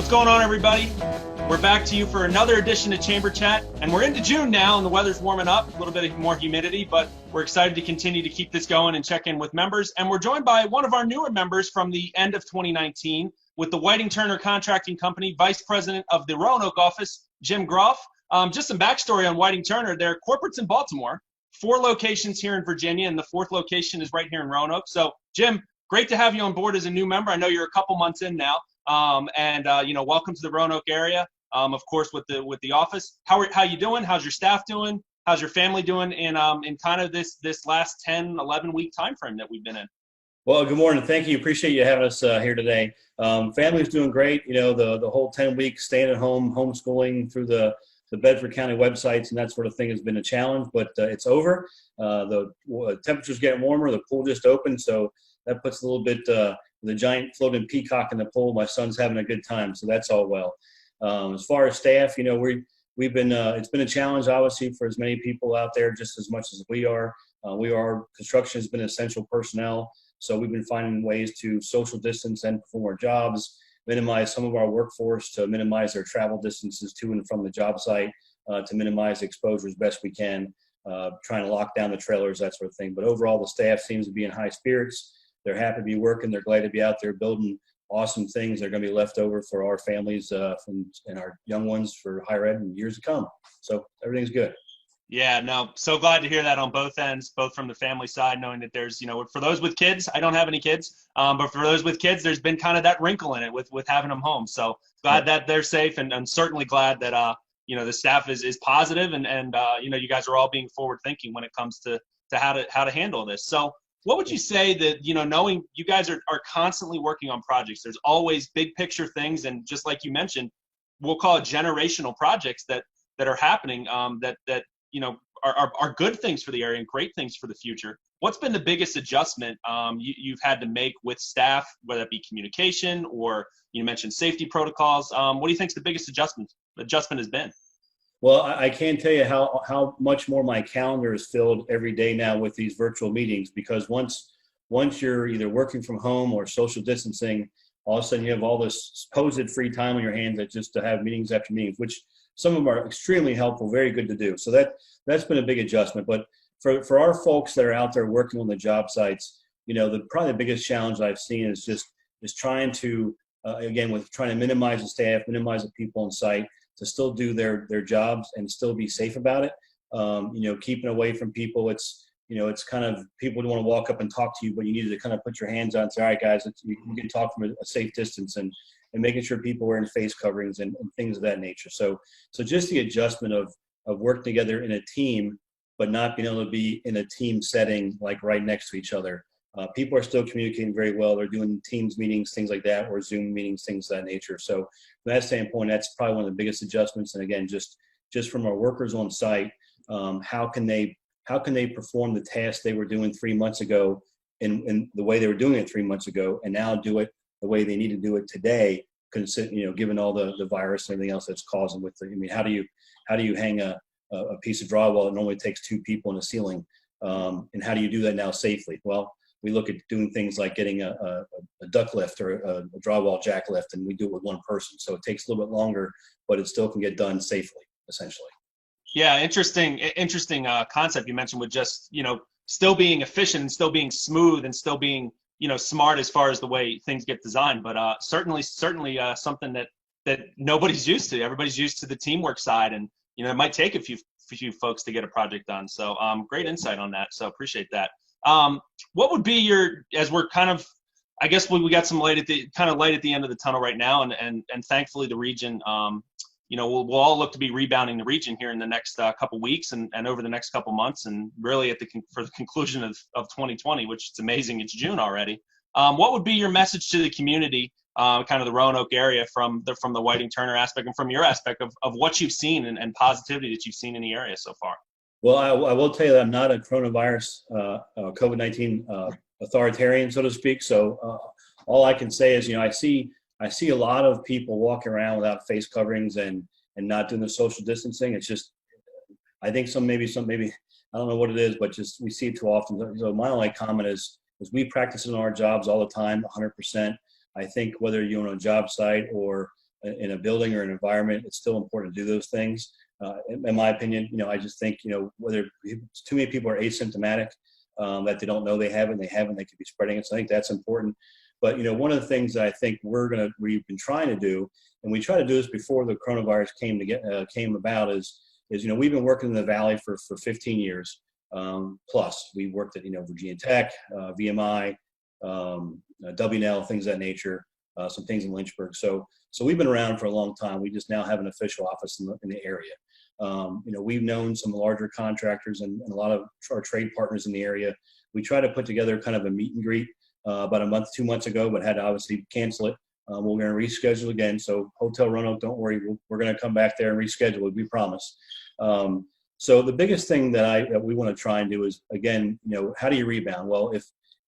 What's going on, everybody? We're back to you for another edition of Chamber Chat, and we're into June now, and the weather's warming up, a little bit more humidity, but we're excited to continue to keep this going and check in with members. And we're joined by one of our newer members from the end of 2019 with the Whiting Turner Contracting Company, Vice President of the Roanoke office, Jim Groff. Just some backstory on Whiting Turner. They're corporates in Baltimore, 4 locations here in Virginia, and the 4th location is right here in Roanoke. So, Jim, great to have you on board as a new member. I know you're a couple months in now. Welcome to the Roanoke area. Of course, with the office. How you doing? How's your staff doing? How's your family doing in kind of this last 10, 11 week time frame that we've been in? Well, good morning. Thank you. Appreciate you having us here today. Family's doing great. You know, the whole 10 weeks staying at home, homeschooling through the Bedford County websites and that sort of thing has been a challenge, but it's over. The temperature's getting warmer. The pool just opened, so that puts a little bit the giant floating peacock in the pool. My son's having a good time, so that's all well. As far as staff, you know, we've been it's been a challenge, obviously, for as many people out there, just as much as we are. Construction has been essential personnel, so we've been finding ways to social distance and perform our jobs, minimize some of our workforce to minimize their travel distances to and from the job site, to minimize exposure as best we can, trying to lock down the trailers, that sort of thing. But overall, the staff seems to be in high spirits. They're happy to be working. They're glad to be out there building awesome things that are going to be left over for our families and our young ones for higher ed in years to come. So everything's good. Yeah, no, so glad to hear that on both ends, both from the family side, knowing that there's, you know, for those with kids, I don't have any kids, but for those with kids, there's been kind of that wrinkle in it with having them home. So glad that they're safe, and I'm certainly glad that, the staff is positive and you guys are all being forward thinking when it comes to how to handle this. So what would you say that, knowing you guys are constantly working on projects, there's always big picture things, and just like you mentioned, we'll call it generational projects that are happening, that are good things for the area and great things for the future. What's been the biggest adjustment you've had to make with staff, whether it be communication or you mentioned safety protocols? What do you think the biggest adjustment has been? Well, I can't tell you how much more my calendar is filled every day now with these virtual meetings, because once you're either working from home or social distancing, all of a sudden you have all this supposed free time on your hands that just to have meetings after meetings, which some of them are extremely helpful, very good to do. So that's been a big adjustment. But for our folks that are out there working on the job sites, probably the biggest challenge I've seen is trying to, trying to minimize the staff, minimize the people on site, to still do their jobs and still be safe about it. Keeping away from people. It's kind of, people don't want to walk up and talk to you, but you need to kind of put your hands on and say, all right, guys, you can talk from a safe distance, and making sure people are wearing face coverings and things of that nature. So just the adjustment of working together in a team, but not being able to be in a team setting, like right next to each other. People are still communicating very well. They're doing Teams meetings, things like that, or Zoom meetings, things of that nature. So from that standpoint, that's probably one of the biggest adjustments. And again, just from our workers on site, how can they perform the tasks they were doing 3 months ago in the way they were doing it 3 months ago, and now do it the way they need to do it today, given all the virus and everything else that's causing with how do you hang a piece of drywall that normally takes 2 people in a ceiling? And how do you do that now safely? Well, we look at doing things like getting a duct lift or a drywall jack lift, and we do it with 1 person. So it takes a little bit longer, but it still can get done safely, essentially. Yeah, interesting concept you mentioned with just, still being efficient and still being smooth and still being, smart as far as the way things get designed. But certainly something that nobody's used to. Everybody's used to the teamwork side, and, it might take a few folks to get a project done. So great insight on that. So appreciate that. What would be as we're kind of, I guess we got some light at the end of the tunnel right now, and thankfully the region, we'll all look to be rebounding the region here in the next couple weeks and over the next couple months, and really for the conclusion of 2020, which it's amazing it's June already. What would be your message to the community, kind of the Roanoke area, from the Whiting Turner aspect and from your aspect of what you've seen and positivity that you've seen in the area so far? Well, I will tell you that I'm not a coronavirus, COVID-19 authoritarian, so to speak. So all I can say is, I see a lot of people walking around without face coverings and not doing the social distancing. It's just, I think maybe I don't know what it is, but just we see it too often. So my only comment is we practice in our jobs all the time, 100%. I think whether you're on a job site or in a building or an environment, it's still important to do those things. In my opinion, I just think, whether too many people are asymptomatic, that they don't know they have it, they could be spreading it. So I think that's important. But, one of the things that I think we've been trying to do, and we try to do this before the coronavirus came about, is we've been working in the Valley for 15 years plus. We worked at, Virginia Tech, VMI, WNL, things of that nature, some things in Lynchburg. So we've been around for a long time. We just now have an official office in the area. We've known some larger contractors and a lot of our trade partners in the area. We try to put together kind of a meet and greet about 2 months ago, but had to obviously cancel it. We're going to reschedule again. So Hotel Roanoke, don't worry, we're going to come back there and reschedule it. We promise. So the biggest thing that we want to try and do is, again, how do you rebound? Well,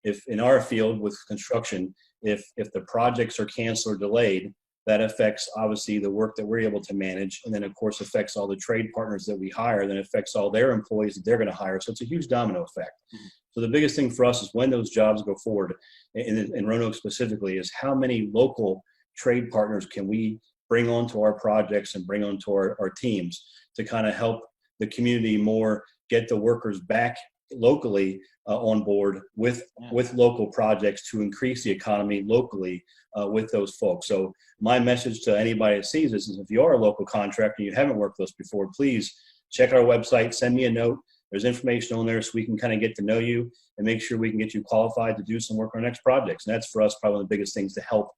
if in our field with construction, if the projects are canceled or delayed, that affects obviously the work that we're able to manage, and then of course affects all the trade partners that we hire, then affects all their employees that they're going to hire. So it's a huge domino effect. Mm-hmm. So the biggest thing for us is when those jobs go forward, in Roanoke specifically, is how many local trade partners can we bring onto our projects and bring onto our teams to kind of help the community more, get the workers back locally on board with local projects to increase the economy locally with those folks. So my message to anybody that sees this is, if you are a local contractor and you haven't worked with us before, please check our website, send me a note. There's information on there so we can kind of get to know you and make sure we can get you qualified to do some work on our next projects. And that's for us probably one of the biggest things to help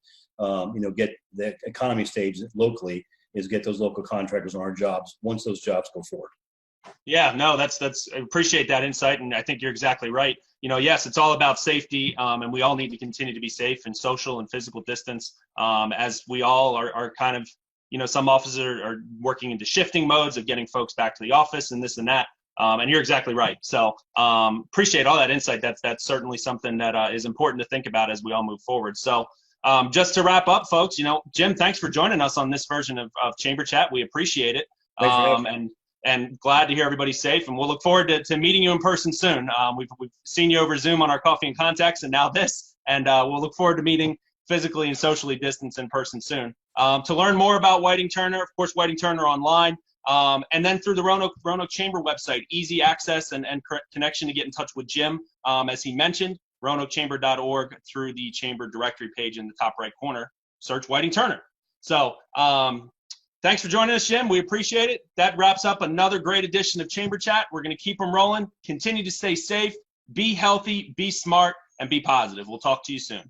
get the economy staged locally, is get those local contractors on our jobs once those jobs go forward. Yeah, no, that's I appreciate that insight, and I think you're exactly right. Yes, it's all about safety, and we all need to continue to be safe and social and physical distance, as we all are kind of, some offices are working into shifting modes of getting folks back to the office and this and that, and you're exactly right. So appreciate all that insight. That's certainly something that is important to think about as we all move forward. So just to wrap up, folks, Jim, thanks for joining us on this version of Chamber Chat. We appreciate it. And glad to hear everybody's safe, and we'll look forward to meeting you in person soon. We've seen you over Zoom on our Coffee and Contacts, and now this, and we'll look forward to meeting physically and socially distanced in person soon. To learn more about Whiting Turner, of course, Whiting Turner online, and then through the Roanoke Chamber website, easy access and connection to get in touch with Jim, as he mentioned, roanokechamber.org, through the Chamber directory page in the top right corner, search Whiting Turner. So, thanks for joining us, Jim. We appreciate it. That wraps up another great edition of Chamber Chat. We're going to keep them rolling. Continue to stay safe, be healthy, be smart, and be positive. We'll talk to you soon.